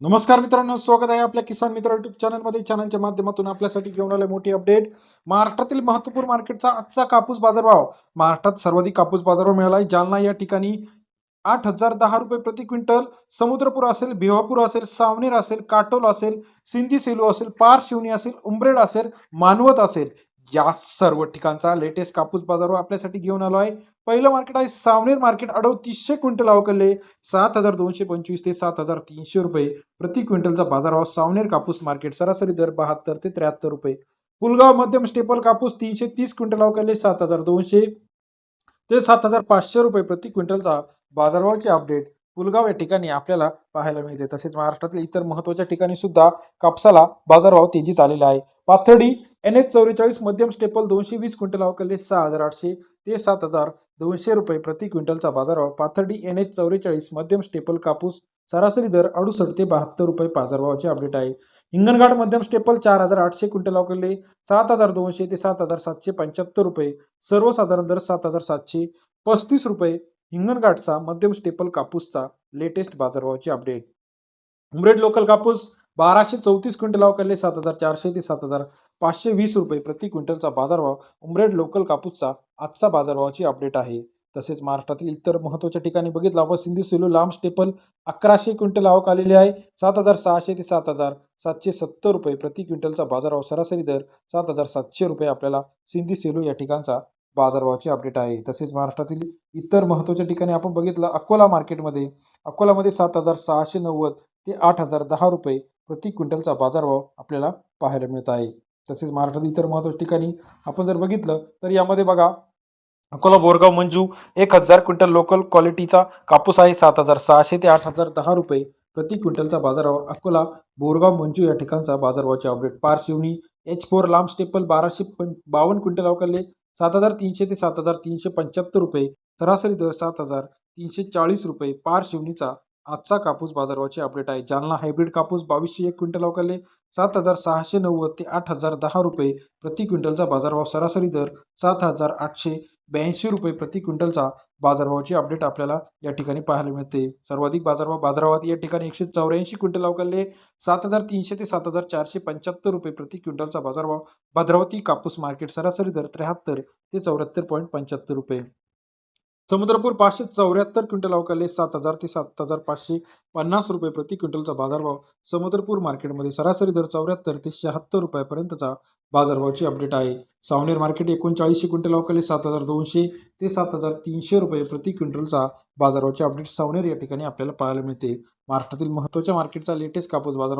नमस्कार मित्रांनो, स्वागत आहे आपल्या किसान मित्र युट्यूब चॅनलमध्ये. चॅनलच्या माध्यमातून आपल्यासाठी घेऊन आले मोठी अपडेट. महाराष्ट्रातील महत्त्वपूर्ण मार्केटचा आजचा कापूस बाजारभाव. महाराष्ट्रात सर्वाधिक कापूस बाजारभाव मिळाला आहे. जालना या ठिकाणी 8,010 रुपये प्रति क्विंटल, समुद्रपूर असेल, भिवापूर असेल, सावनेर असेल, काटोल असेल, सिंधी सेलू असेल, पार शिवणी असेल, उंबरेड असेल, मानवत असेल, या सर्व ठिकाणचा लेटेस्ट कापूस बाजारभाव आपल्यासाठी घेऊन आलो आहे. पहिलं मार्केट आहे सावनेर मार्केट. 3800 क्विंटल अवकलले 7,225 ते 7,300 रुपये प्रति क्विंटलचा बाजारभाव. सावनेर कापूस मार्केट सरासरी दर 72 ते 73 रुपये. पुलगाव मध्यम स्टेपल कापूस 330 क्विंटल अवकलले 7,200 ते 7,500 रुपये प्रति क्विंटलचा बाजारभावाची अपडेट पुलगाव या ठिकाणी आपल्याला पाहायला मिळते. तसेच महाराष्ट्रातील इतर महत्त्वाच्या ठिकाणी सुद्धा कापसाला बाजारभाव तेजीत आलेला आहे. पाथर्डी NH44 मध्यम स्टेपल 220 क्विंटल अवकलले 6,800 ते 7,200 रुपये प्रति क्विंटलचा बाजारभाव. पाथर्डी NH44 मध्यम स्टेपल कापूस सरासरी दर 68 ते 72 रुपये बाजारभावाचे अपडेट आहे. हिंगणघाट मध्यम स्टेपल 4,800 क्विंटल अवकलले 7,200 ते 7,775 रुपये. सर्वसाधारण दर 7,735 रुपये. हिंगणघाटचा मध्यम स्टेपल कापूसचा लेटेस्ट बाजारभावाची अपडेट. उमरेड लोकल कापूस 1,234 क्विंटल अवकलले 7,400 ते 7,520 रुपये प्रति क्विंटलचा बाजारभाव. उमरेड लोकल कापूसचा आजचा बाजारभावाची अपडेट आहे. तसेच महाराष्ट्रातील इतर महत्त्वाच्या ठिकाणी बघितलं आपण सिंधी सेलू लांब स्टेपल 1,100 क्विंटल आवक आलेली आहे. 7,600 ते 7,770 रुपये प्रति क्विंटलचा बाजारभाव. सरासरी दर 7,700 रुपये आपल्याला सिंधी सेलू या ठिकाणचा बाजारभावाची अपडेट आहे. तसेच महाराष्ट्रातील इतर महत्त्वाच्या ठिकाणी आपण बघितलं अकोला मार्केटमध्ये. अकोलामध्ये 7,690 ते 8,010 रुपये प्रति क्विंटलचा बाजारभाव आपल्याला पाहायला मिळत आहे. तसेच महाराष्ट्रातील इतर महत्त्वाच्या ठिकाणी आपण जर बघितलं तर यामध्ये बघा अकोला बोरगाव मंजू 1,000 क्विंटल लोकल क्वालिटीचा कापूस आहे. 7,600 ते 8,010 रुपये प्रति क्विंटलचा बाजारभाव. अकोला बोरगाव मंजू या ठिकाणचा बाजारभावाचे अपडेट. पार शिवणी H4 लांब स्टेपल 1,252 क्विंटल अवकलले 7,300 ते 7,375 रुपये. सरासरी दर 7,340 रुपये. पार शिवणीचा आजचा कापूस बाजारभावाचे अपडेट आहे. जालना हायब्रिड कापूस 2,201 क्विंटल अवकलले 7,690 ते 8,010 रुपये प्रति क्विंटलचा बाजारभाव. सरासरी दर 7,882 रुपये प्रति क्विंटलचा बाजारभावाची अपडेट आपल्याला या ठिकाणी पाहायला मिळते. सर्वाधिक बाजारभावात या ठिकाणी 184 क्विंटल अवकलले 7,300 ते 7,475 रुपये प्रति क्विंटलचा बाजारभाव. भद्रावती कापूस मार्केट सरासरी दर 73 ते 74.75 रुपये. समुद्रपूर 574 क्विंटल अवकलले 7,000 ते 7,550 रुपये प्रति क्विंटलचा बाजारभाव. समुद्रपूर मार्केटमध्ये सरासरी दर 74 ते 76 रुपयापर्यंतचा बाजारभावाची अपडेट आहे. सावनेर मार्केट 39 क्विंटल अवकलले 7,200 ते 7,300 रुपये प्रति क्विंटलचा बाजारभावाची अपडेट सावनेर या ठिकाणी आपल्याला पाहायला मिळते. महाराष्ट्रातील महत्त्वाच्या मार्केटचा लेटेस्ट कापूस बाजार